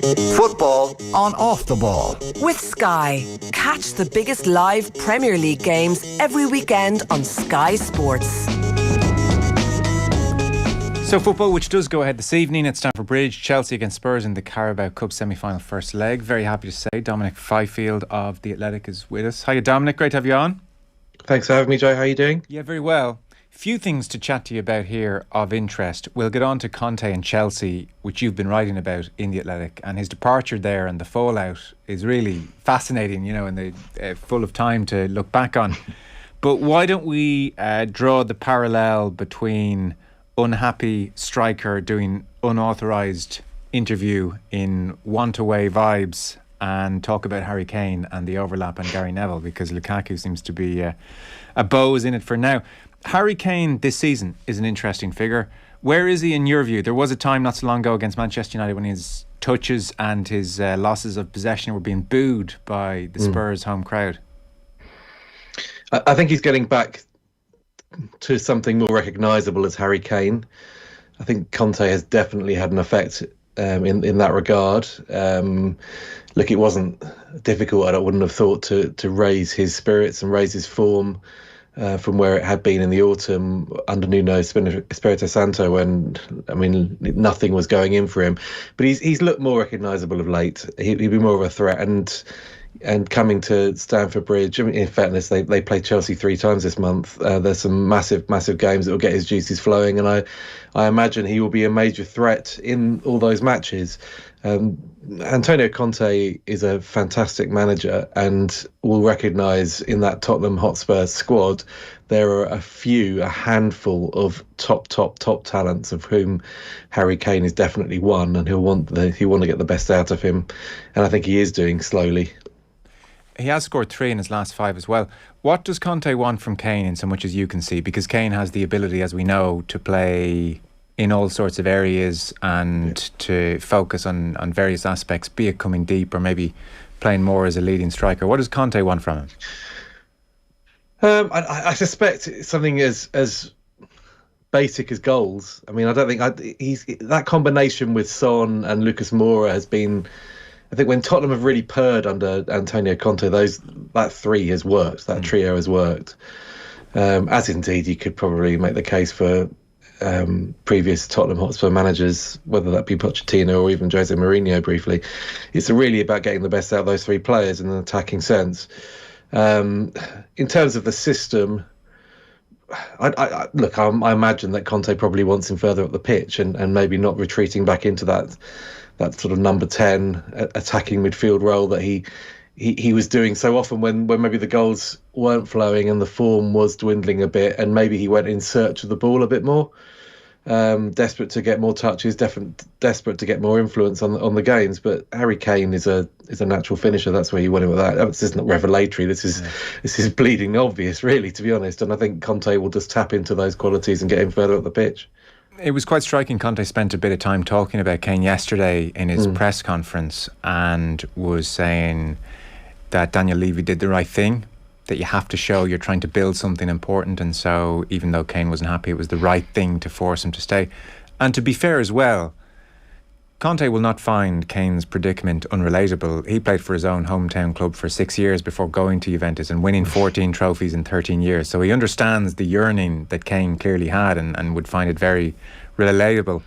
Football on Off the Ball. With Sky. Catch the biggest live Premier League games every weekend on Sky Sports. So football, which does go ahead this evening at Stamford Bridge, Chelsea against Spurs in the Carabao Cup semi-final first leg. Very happy to say DOMINIC FIFIELD of The Athletic is with us. Hiya Dominic, great to have you on. Thanks for having me, Joe. How are you doing? Yeah, very well. Few things to chat to you about here of interest. We'll get on to Conte and Chelsea, which you've been writing about in The Athletic, and his departure there and the fallout is really fascinating, you know, and full of time to look back on. But why don't we draw the parallel between unhappy striker doing unauthorised interview in want-away vibes and talk about Harry Kane and the overlap on Gary Neville, because Lukaku seems to be a bows in it for now. Harry Kane this season is an interesting figure. Where is he in your view? There was a time not so long ago against Manchester United when his touches and his losses of possession were being booed by the Spurs home crowd. I think he's getting back to something more recognisable as Harry Kane. I think Conte has definitely had an effect in that regard. Look, it wasn't difficult, I wouldn't have thought, to raise his spirits and raise his form from where it had been in the autumn under Nuno Espirito Santo, when, I mean, nothing was going in for him. But he's looked more recognisable of late. He'd be more of a threat. And coming to Stamford Bridge, I mean, in fairness, they play Chelsea 3 times this month. There's some massive games that will get his juices flowing, and I imagine he will be a major threat in all those matches. Antonio Conte is a fantastic manager and will recognise in that Tottenham Hotspur squad there are a handful of top talents, of whom Harry Kane is definitely one, and he'll want to get the best out of him, and I think he is doing slowly. He has scored 3 in his last 5 as well. What does Conte want from Kane in so much as you can see? Because Kane has the ability, as we know, to play in all sorts of areas and to focus on various aspects, be it coming deep or maybe playing more as a leading striker. What does Conte want from him? I suspect it's something as basic as goals. I mean, I don't think he's that combination with Son and Lucas Moura has been. I think when Tottenham have really purred under Antonio Conte, that 3 has worked. That trio has worked. As indeed you could probably make the case for previous Tottenham Hotspur managers, whether that be Pochettino or even Jose Mourinho briefly. It's really about getting the best out of those 3 players in an attacking sense. In terms of the system, I imagine that Conte probably wants him further up the pitch and maybe not retreating back into that sort of number 10 attacking midfield role that he was doing so often when maybe the goals weren't flowing and the form was dwindling a bit, and maybe he went in search of the ball a bit more, desperate to get more touches, desperate to get more influence on the games. But Harry Kane is a natural finisher. That's where you want him with that. This is not revelatory. This is bleeding obvious, really, to be honest. And I think Conte will just tap into those qualities and get him further up the pitch. It was quite striking. Conte spent a bit of time talking about Kane yesterday in his press conference and was saying that Daniel Levy did the right thing, that you have to show you're trying to build something important, and so even though Kane wasn't happy, it was the right thing to force him to stay. And to be fair as well, Conte will not find Kane's predicament unrelatable. He played for his own hometown club for 6 years before going to Juventus and winning 14 trophies in 13 years. So he understands the yearning that Kane clearly had and would find it very relatable.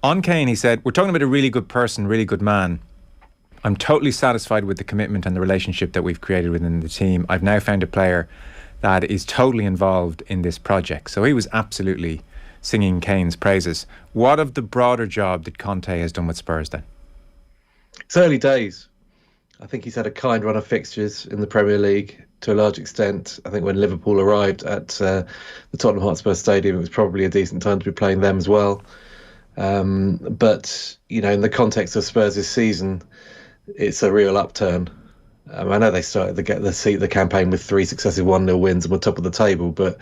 On Kane, he said, "We're talking about a really good person, really good man. I'm totally satisfied with the commitment and the relationship that we've created within the team. I've now found a player that is totally involved in this project." So he was absolutely singing Kane's praises. What of the broader job that Conte has done with Spurs then? It's early days. I think he's had a kind run of fixtures in the Premier League to a large extent. I think when Liverpool arrived at the Tottenham Hotspur Stadium, it was probably a decent time to be playing them as well. But, you know, in the context of Spurs' season, it's a real upturn. I know they started the campaign with 3 successive 1-0 wins and were top of the table, but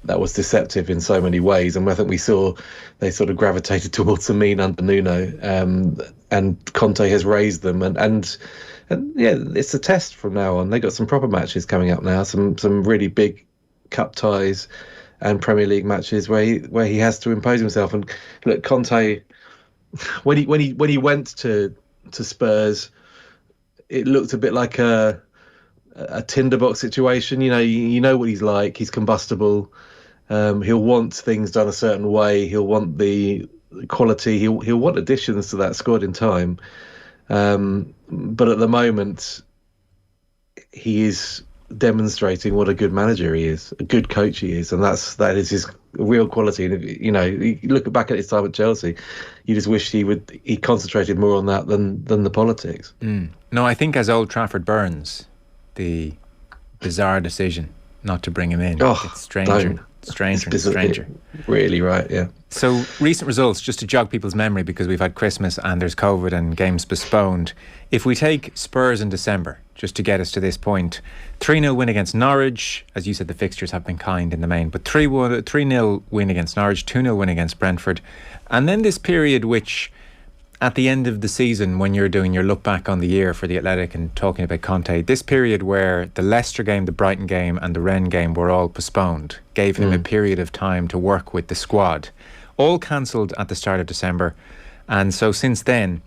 that was deceptive in so many ways. And I think we saw they sort of gravitated towards the mean under Nuno, and Conte has raised them. And yeah, it's a test from now on. They've got some proper matches coming up now, some really big cup ties and Premier League matches where he has to impose himself. And look, Conte, when he went to to Spurs, it looked a bit like a tinderbox situation. You know what he's like. He's combustible. He'll want things done a certain way. He'll want the quality. He'll want additions to that squad in time. But at the moment, he is demonstrating what a good manager he is, a good coach he is, and that is his real quality. And you look back at his time at Chelsea, you just wish he concentrated more on that than the politics. No, I think as Old Trafford burns, the bizarre decision not to bring him in. It's stranger and stranger. Really, right? Yeah. So recent results, just to jog people's memory, because we've had Christmas and there's COVID and games postponed. If we take Spurs in December, just to get us to this point, 3-0 win against Norwich. As you said, the fixtures have been kind in the main, but 3-0 win against Norwich, 2-0 win against Brentford. And then this period which, at the end of the season, when you're doing your look back on the year for the Athletic and talking about Conte, this period where the Leicester game, the Brighton game and the Rennes game were all postponed, gave him a period of time to work with the squad. All cancelled at the start of December. And so since then,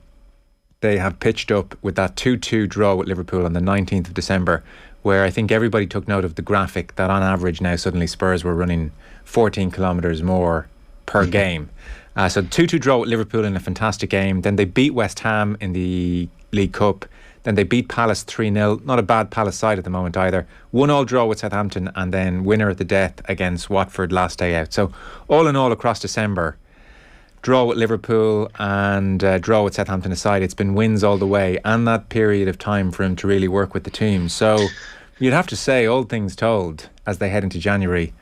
they have pitched up with that 2-2 draw with Liverpool on the 19th of December, where I think everybody took note of the graphic that on average now suddenly Spurs were running 14 kilometres more per game. So 2-2 draw with Liverpool in a fantastic game. Then they beat West Ham in the League Cup. Then they beat Palace 3-0. Not a bad Palace side at the moment either. 1-1 draw with Southampton, and then winner at the death against Watford last day out. So all in all across December, draw with Liverpool and draw with Southampton aside, it's been wins all the way, and that period of time for him to really work with the team. So you'd have to say, all things told, as they head into January,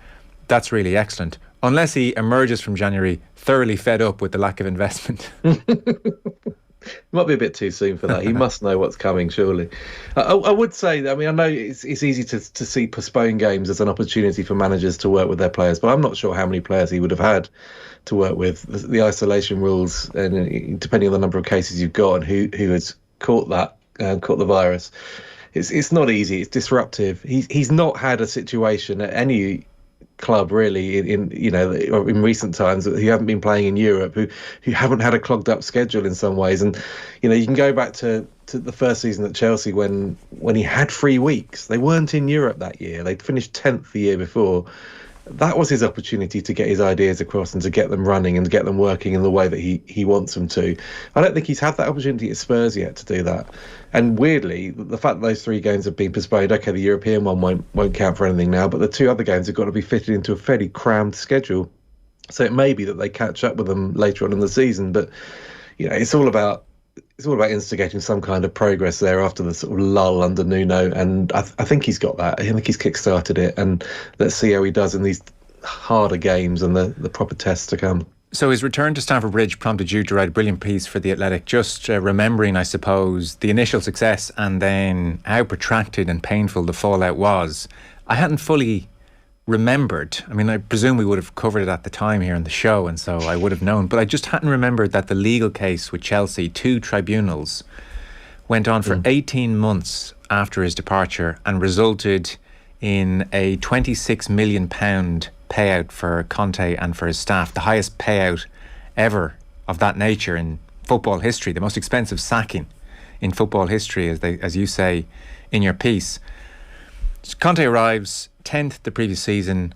that's really excellent. Unless he emerges from January thoroughly fed up with the lack of investment. Might be a bit too soon for that. He must know what's coming, surely. I would say that, I know it's easy to see postponed games as an opportunity for managers to work with their players, but I'm not sure how many players he would have had to work with. The isolation rules, and depending on the number of cases you've got and who has caught the virus, it's not easy. It's disruptive. He's not had a situation at any club really in recent times who haven't been playing in Europe, who haven't had a clogged up schedule in some ways. And you can go back to the first season at Chelsea when he had 3 weeks. They weren't in Europe that year. They'd finished 10th the year before. That was his opportunity to get his ideas across and to get them running and to get them working in the way that he wants them to. I don't think he's had that opportunity at Spurs yet to do that. And weirdly, the fact that those 3 games have been postponed, okay, the European one won't count for anything now, but the 2 other games have got to be fitted into a fairly crammed schedule. So it may be that they catch up with them later on in the season, but it's all about instigating some kind of progress there after the sort of lull under Nuno, and I think he's got that. I think he's kick-started it, and let's see how he does in these harder games and the proper tests to come. So his return to Stamford Bridge prompted you to write a brilliant piece for The Athletic, just remembering, I suppose, the initial success and then how protracted and painful the fallout was. I hadn't fully remembered. I presume we would have covered it at the time here on the show, and so I would have known, but I just hadn't remembered that the legal case with Chelsea, 2 tribunals, went on for 18 months after his departure and resulted in a £26 million payout for Conte and for his staff, the highest payout ever of that nature in football history, the most expensive sacking in football history, as you say in your piece. Conte arrives 10th the previous season.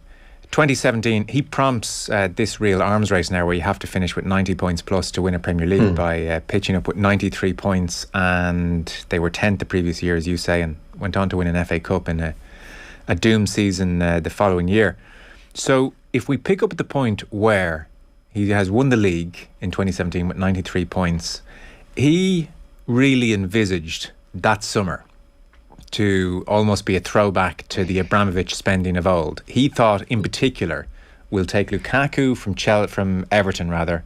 2017, he prompts this real arms race now where you have to finish with 90 points plus to win a Premier League by pitching up with 93 points, and they were 10th the previous year, as you say, and went on to win an FA Cup in a doom season the following year. So if we pick up at the point where he has won the league in 2017 with 93 points, he really envisaged that summer to almost be a throwback to the Abramovich spending of old. He thought, in particular, we'll take Lukaku from Everton,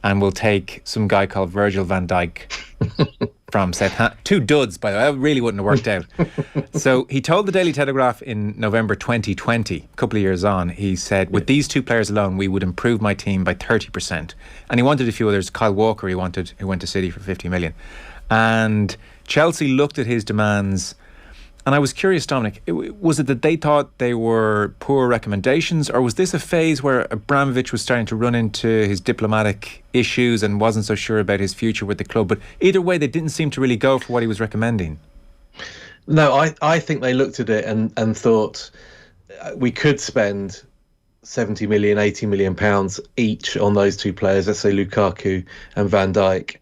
and we'll take some guy called Virgil van Dijk from Southampton. 2 duds, by the way. That really wouldn't have worked out. So he told the Daily Telegraph in November 2020, a couple of years on, he said, with these 2 players alone, we would improve my team by 30%. And he wanted a few others. Kyle Walker, who went to City for 50 million. And Chelsea looked at his demands And I was curious, Dominic, was it that they thought they were poor recommendations, or was this a phase where Abramovich was starting to run into his diplomatic issues and wasn't so sure about his future with the club? But either way, they didn't seem to really go for what he was recommending. No, I think they looked at it and thought we could spend 70 million, 80 million pounds each on those two players, let's say Lukaku and Van Dijk.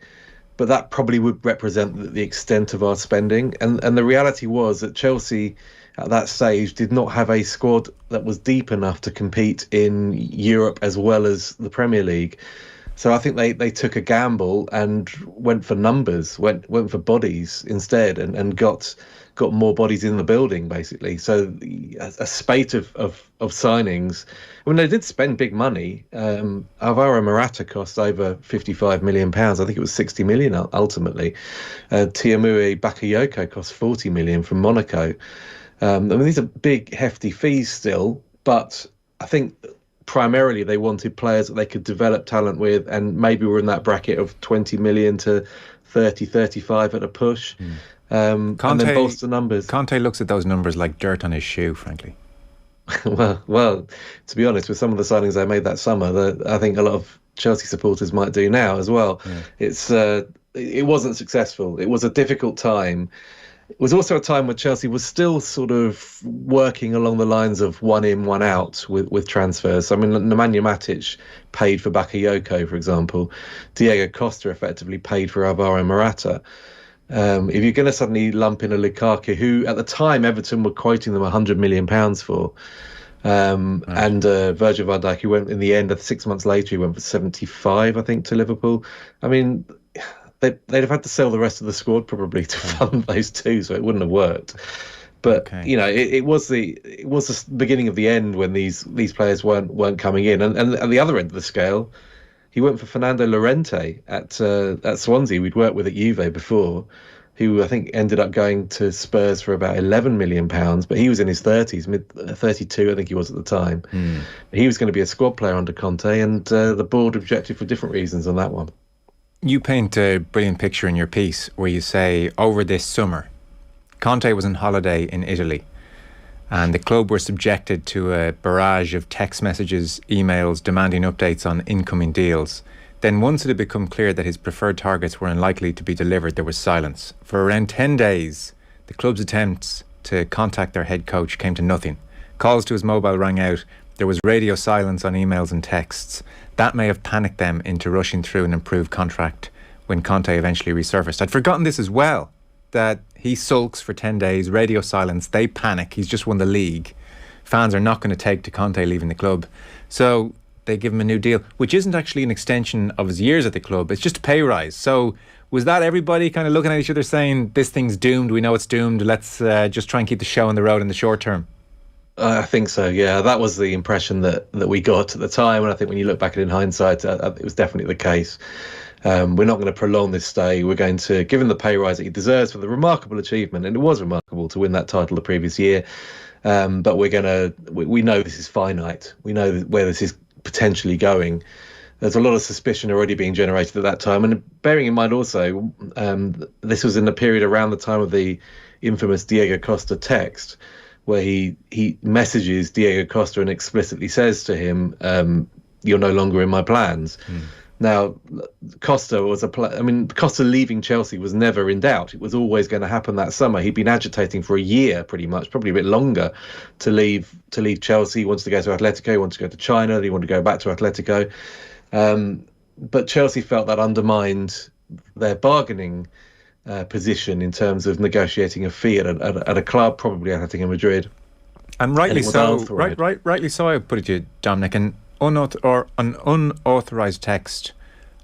But that probably would represent the extent of our spending. And the reality was that Chelsea at that stage did not have a squad that was deep enough to compete in Europe as well as the Premier League. So I think they took a gamble and went for numbers, went for bodies instead, and got more bodies in the building, basically. So a spate of signings. I mean, they did spend big money. Alvaro Morata cost over £55 million. I think it was 60 million ultimately. Tiamui Bakayoko cost 40 million from Monaco. I mean, these are big, hefty fees still, but I think primarily they wanted players that they could develop talent with, and maybe we're in that bracket of 20 million to 30, 35 at a push. And then bolster numbers. Conte looks at those numbers like dirt on his shoe, frankly. well, to be honest, with some of the signings they made that summer, I think a lot of Chelsea supporters might do now as well. Yeah. It wasn't successful. It was a difficult time. It was also a time when Chelsea was still sort of working along the lines of one in, one out with transfers. I mean, Nemanja Matic paid for Bakayoko, for example. Diego Costa effectively paid for Alvaro Morata. If you're going to suddenly lump in a Lukaku, who at the time Everton were quoting them £100 million for, and Virgil van Dijk, who went in the end, 6 months later, he went for 75, I think, to Liverpool. I mean, they'd have had to sell the rest of the squad probably to fund those two, so it wouldn't have worked. But you know, it was the beginning of the end when these players weren't coming in, and at the other end of the scale, he went for Fernando Llorente at Swansea. We'd worked with at Juve before, who I think ended up going to Spurs for about £11 million, but he was in his 30s, mid 32, I think he was at the time. He was going to be a squad player under Conte, and the board objected for different reasons on that one. You paint a brilliant picture in your piece where you say, over this summer, Conte was on holiday in Italy, and the club were subjected to a barrage of text messages, emails demanding updates on incoming deals. Then once it had become clear that his preferred targets were unlikely to be delivered, there was silence. For around 10 days, the club's attempts to contact their head coach came to nothing. Calls to his mobile rang out. There was radio silence on emails and texts. That may have panicked them into rushing through an improved contract when Conte eventually resurfaced. I'd forgotten this as well, that he sulks for 10 days, radio silence, they panic, he's just won the league. Fans are not going to take to Conte leaving the club. So they give him a new deal, which isn't actually an extension of his years at the club, it's just a pay rise. So was that everybody kind of looking at each other saying, this thing's doomed, we know it's doomed, let's just try and keep the show on the road in the short term? I think so, yeah. That was the impression that we got at the time, and I think when you look back at it in hindsight, it was definitely the case. We're not going to prolong this stay. We're going to give him the pay rise that he deserves for the remarkable achievement, and it was remarkable to win that title the previous year. But we know this is finite. We know where this is potentially going. There's a lot of suspicion already being generated at that time, and bearing in mind also, this was in the period around the time of the infamous Diego Costa text, where he messages Diego Costa and explicitly says to him, "You're no longer in my plans." Now, Costa Costa leaving Chelsea was never in doubt. It was always going to happen that summer. He'd been agitating for a year, pretty much, probably a bit longer, to leave Chelsea. He wanted to go to Atletico. He wanted to go to China. He wanted to go back to Atletico. But Chelsea felt that undermined their bargaining position in terms of negotiating a fee at a club, probably Atletico Madrid. And rightly so. Rightly so, I would put it to you, Dominic. An unauthorised text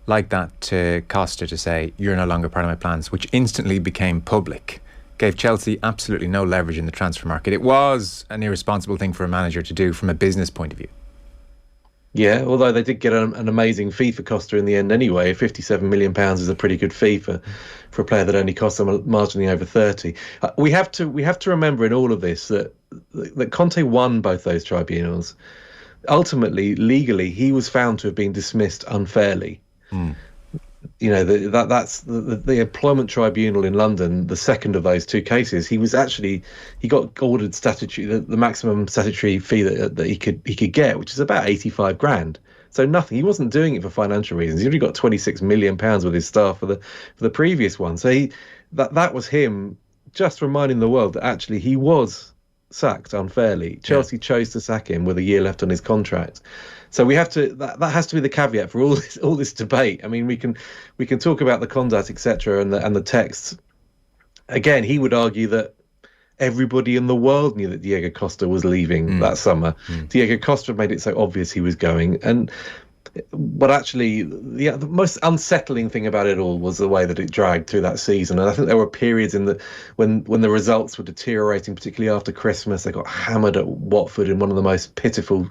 like that to Costa to say, you're no longer part of my plans, which instantly became public, gave Chelsea absolutely no leverage in the transfer market. It was an irresponsible thing for a manager to do from a business point of view. Yeah, although they did get an amazing fee for Costa in the end anyway. £57 million is a pretty good fee for a player that only cost them marginally over 30. We have to remember in all of this that Conte won both those tribunals. Ultimately, legally, he was found to have been dismissed unfairly. that's the employment tribunal in London. The second of those two cases, he got ordered the maximum statutory fee that he could get, which is about 85 grand. So nothing. He wasn't doing it for financial reasons. He only got 26 million pounds with his staff for the previous one. So that was him just reminding the world that actually he was sacked unfairly. Chelsea chose to sack him with a year left on his contract. So we have to. That has to be the caveat for all this debate. I mean, we can talk about the conduct, etc., and the texts. Again, he would argue that everybody in the world knew that Diego Costa was leaving that summer. Diego Costa made it so obvious he was going, but actually, the most unsettling thing about it all was the way that it dragged through that season. And I think there were periods when the results were deteriorating, particularly after Christmas. They got hammered at Watford in one of the most pitiful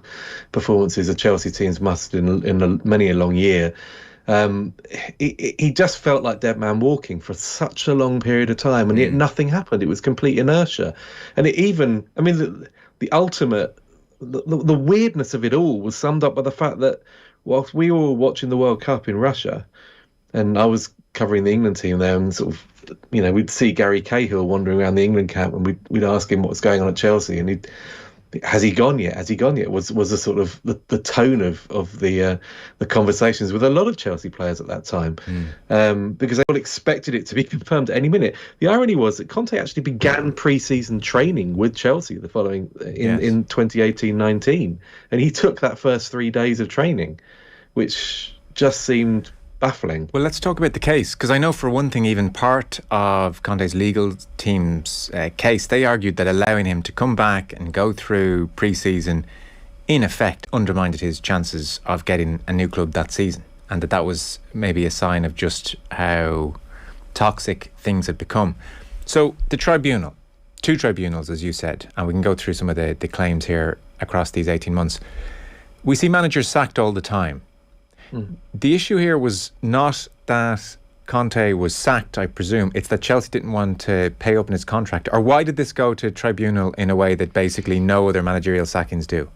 performances a Chelsea team's mustered in many a long year. He just felt like dead man walking for such a long period of time, and yet nothing happened. It was complete inertia. And the ultimate, the weirdness of it all was summed up by the fact that whilst we were watching the World Cup in Russia, and I was covering the England team there, and sort of, we'd see Gary Cahill wandering around the England camp, and we'd ask him what's going on at Chelsea, and has he gone yet? Was the sort of the tone of the conversations with a lot of Chelsea players at that time, because they all expected it to be confirmed at any minute. The irony was that Conte actually began pre-season training with Chelsea the following in 2018-19, and he took that first 3 days of training, which just seemed baffling. Well, let's talk about the case, because I know for one thing, even part of Conte's legal team's case, they argued that allowing him to come back and go through pre-season in effect undermined his chances of getting a new club that season, and that was maybe a sign of just how toxic things had become. So the tribunal, two tribunals, as you said, and we can go through some of the claims here across these 18 months. We see managers sacked all the time. The issue here was not that Conte was sacked, I presume. It's that Chelsea didn't want to pay up in his contract. Or why did this go to tribunal in a way that basically no other managerial sackings do?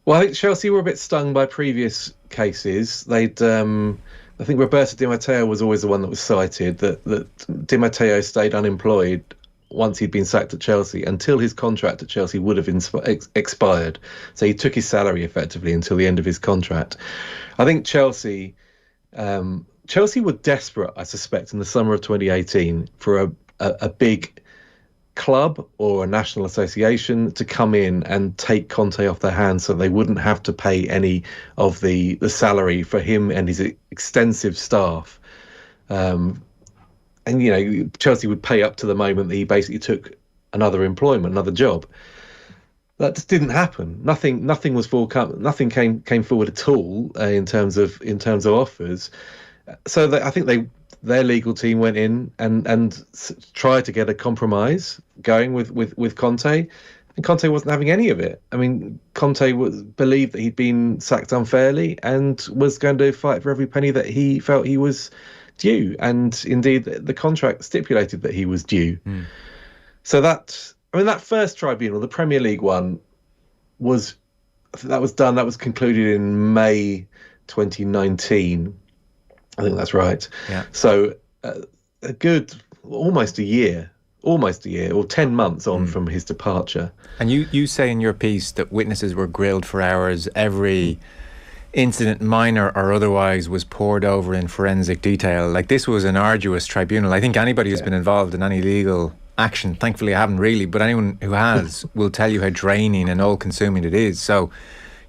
Well, I think Chelsea were a bit stung by previous cases. I think Roberto Di Matteo was always the one that was cited, that Di Matteo stayed unemployed once he'd been sacked at Chelsea until his contract at Chelsea would have expired. So he took his salary effectively until the end of his contract. I think Chelsea were desperate, I suspect, in the summer of 2018 for a big club or a national association to come in and take Conte off their hands so they wouldn't have to pay any of the salary for him and his extensive staff. And, Chelsea would pay up to the moment that he basically took another job. That just didn't happen. Nothing was forthcoming. Nothing came forward at all in terms of offers. So I think their legal team went in and tried to get a compromise going with Conte, and Conte wasn't having any of it. I mean, Conte believed that he'd been sacked unfairly and was going to fight for every penny that he felt he was due, and indeed the contract stipulated that he was due. So that first tribunal, the Premier League one, was concluded in May 2019. I think that's right. Yeah. So a good almost a year or 10 months on from his departure. And you say in your piece that witnesses were grilled for hours. Every incident, minor or otherwise, was poured over in forensic detail. Like, this was an arduous tribunal. I think anybody who's been involved in any legal action, thankfully I haven't really, but anyone who has will tell you how draining and all-consuming it is. So,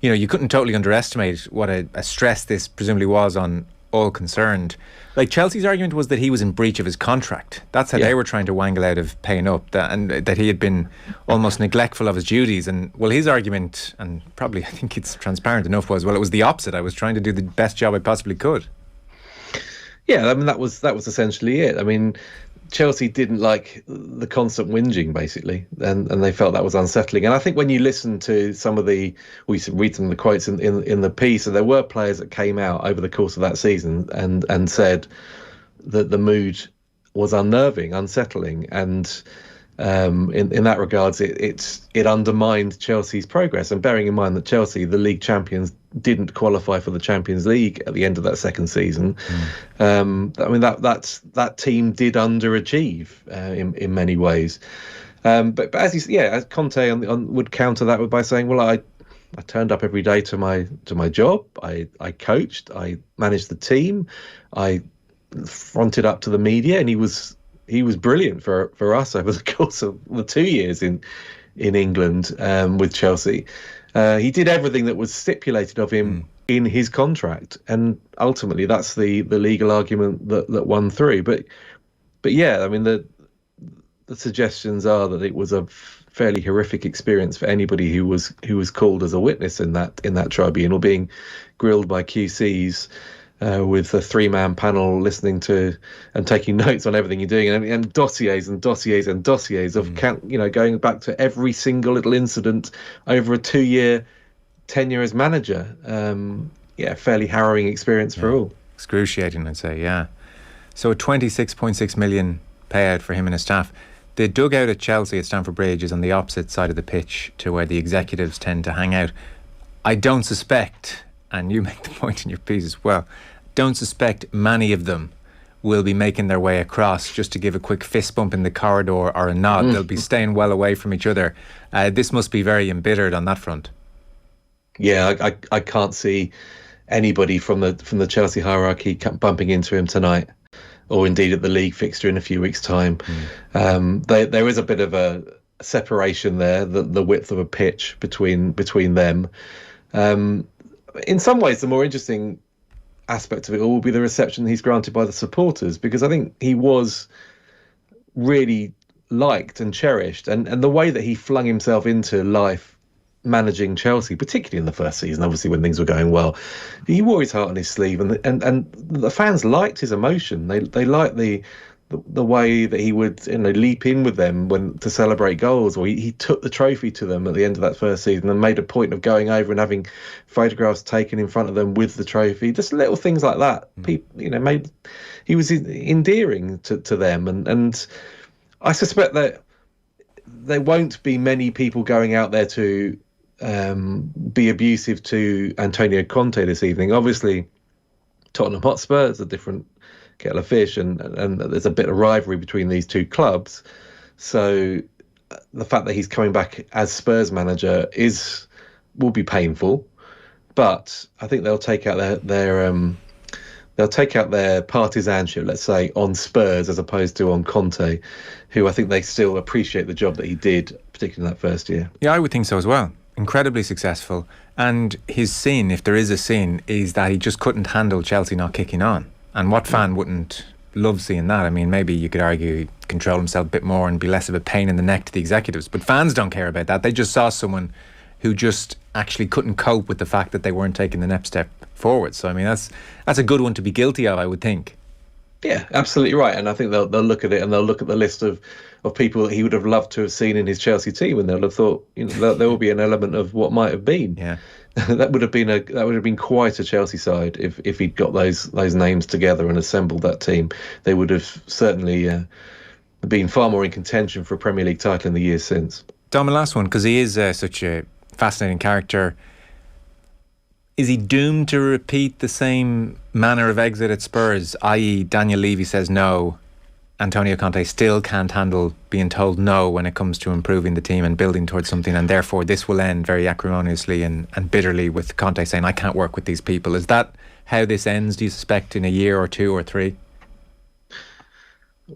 you couldn't totally underestimate what a stress this presumably was on all concerned. Like, Chelsea's argument was that he was in breach of his contract. That's how they were trying to wangle out of paying up, and that he had been almost neglectful of his duties. And, well, his argument, and probably I think it's transparent enough, was, well, it was the opposite. I was trying to do the best job I possibly could. Yeah, I mean, that was essentially it. I mean, Chelsea didn't like the constant whinging, basically, and they felt that was unsettling. And I think when you listen to some of read some of the quotes in the piece, and there were players that came out over the course of that season and said that the mood was unnerving, unsettling, and In that regards, it undermined Chelsea's progress. And bearing in mind that Chelsea, the league champions, didn't qualify for the Champions League at the end of that second season. I mean that team did underachieve in many ways. But as as Conte would counter that by saying, well, I turned up every day to my job. I coached. I managed the team. I fronted up to the media, and he was brilliant for us over the course of the 2 years in England with Chelsea. He did everything that was stipulated of him in his contract, and ultimately that's the legal argument that won through. But yeah, I mean the suggestions are that it was a fairly horrific experience for anybody who was called as a witness in that tribunal, being grilled by QCs. With a 3-man panel listening to and taking notes on everything you're doing, and dossiers and dossiers and dossiers of going back to every single little incident over a 2-year tenure as manager. Fairly harrowing experience for all. Excruciating, I'd say. Yeah. So a 26.6 million payout for him and his staff. The dugout at Chelsea at Stamford Bridge is on the opposite side of the pitch to where the executives tend to hang out. I don't suspect, and you make the point in your piece as well, don't suspect many of them will be making their way across just to give a quick fist bump in the corridor or a nod. They'll be staying well away from each other. This must be very embittered on that front. Yeah, I can't see anybody from the Chelsea hierarchy bumping into him tonight, or indeed at the league fixture in a few weeks' time. There is a bit of a separation there, the width of a pitch between them. In some ways, the more interesting aspect of it all will be the reception he's granted by the supporters, because I think he was really liked and cherished, and the way that he flung himself into life managing Chelsea, particularly in the first season, obviously when things were going well, he wore his heart on his sleeve, and the fans liked his emotion. They liked the way that he would leap in with them to celebrate goals, or he took the trophy to them at the end of that first season and made a point of going over and having photographs taken in front of them with the trophy. Just little things like that. People, he was endearing to them, and I suspect that there won't be many people going out there to be abusive to Antonio Conte this evening. Obviously, Tottenham Hotspur is a different kettle of fish, and there's a bit of rivalry between these two clubs. So the fact that he's coming back as Spurs manager will be painful, but I think they'll take out their partisanship, let's say, on Spurs as opposed to on Conte, who I think they still appreciate the job that he did, particularly in that first year. Yeah, I would think so as well. Incredibly successful, and his sin, if there is a sin, is that he just couldn't handle Chelsea not kicking on. And what fan wouldn't love seeing that? I mean, maybe you could argue he'd control himself a bit more and be less of a pain in the neck to the executives, but fans don't care about that. They just saw someone who just actually couldn't cope with the fact that they weren't taking the next step forward. So I mean, that's a good one to be guilty of, I would think. Yeah, absolutely right. And I think they'll look at it, and they'll look at the list of people that he would have loved to have seen in his Chelsea team, and they'll have thought, there will be an element of what might have been. Yeah. that would have been quite a Chelsea side if he'd got those names together and assembled that team. They would have certainly been far more in contention for a Premier League title in the years since. Dom, last one, because he is such a fascinating character. Is he doomed to repeat the same manner of exit at Spurs, i.e. Daniel Levy says no, Antonio Conte still can't handle being told no when it comes to improving the team and building towards something, and therefore this will end very acrimoniously and bitterly with Conte saying, I can't work with these people? Is that how this ends, do you suspect, in a year or two or three?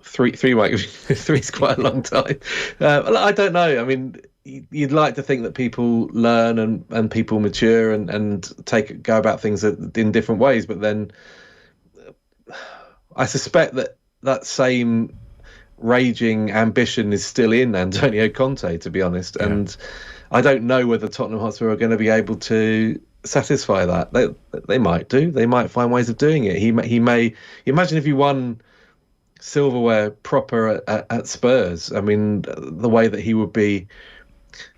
Three is quite a long time. I don't know. I mean, you'd like to think that people learn and people mature and go about things in different ways, but then I suspect that same raging ambition is still in Antonio Conte, to be honest. Yeah. And I don't know whether Tottenham Hotspur are going to be able to satisfy that. They might do. They might find ways of doing it. He may imagine if he won silverware proper at Spurs. I mean, the way that he would be,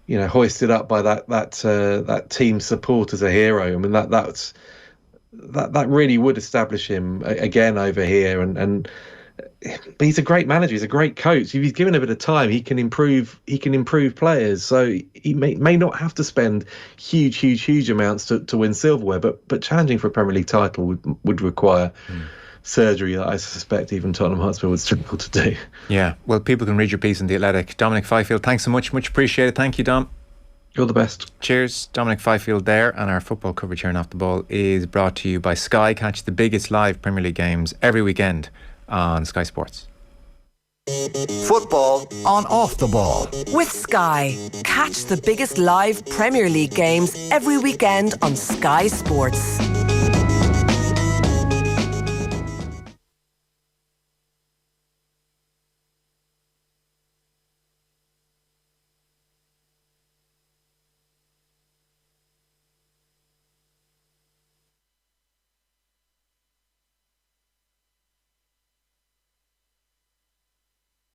hoisted up by that team support as a hero. I mean, that really would establish him again over here, and But he's a great manager. He's a great coach. If he's given a bit of time, he can improve. He can improve players. So he may not have to spend huge amounts to win silverware. But challenging for a Premier League title would require surgery that I suspect even Tottenham Hotspur would struggle to do. Yeah. Well, people can read your piece in The Athletic. DOMINIC FIFIELD, thanks so much. Much appreciated. Thank you, Dom. You're the best. Cheers. DOMINIC FIFIELD there. And our football coverage here on Off the Ball is brought to you by Sky. Catch the biggest live Premier League games every weekend on Sky Sports. Football on Off the Ball. With Sky. Catch the biggest live Premier League games every weekend on Sky Sports.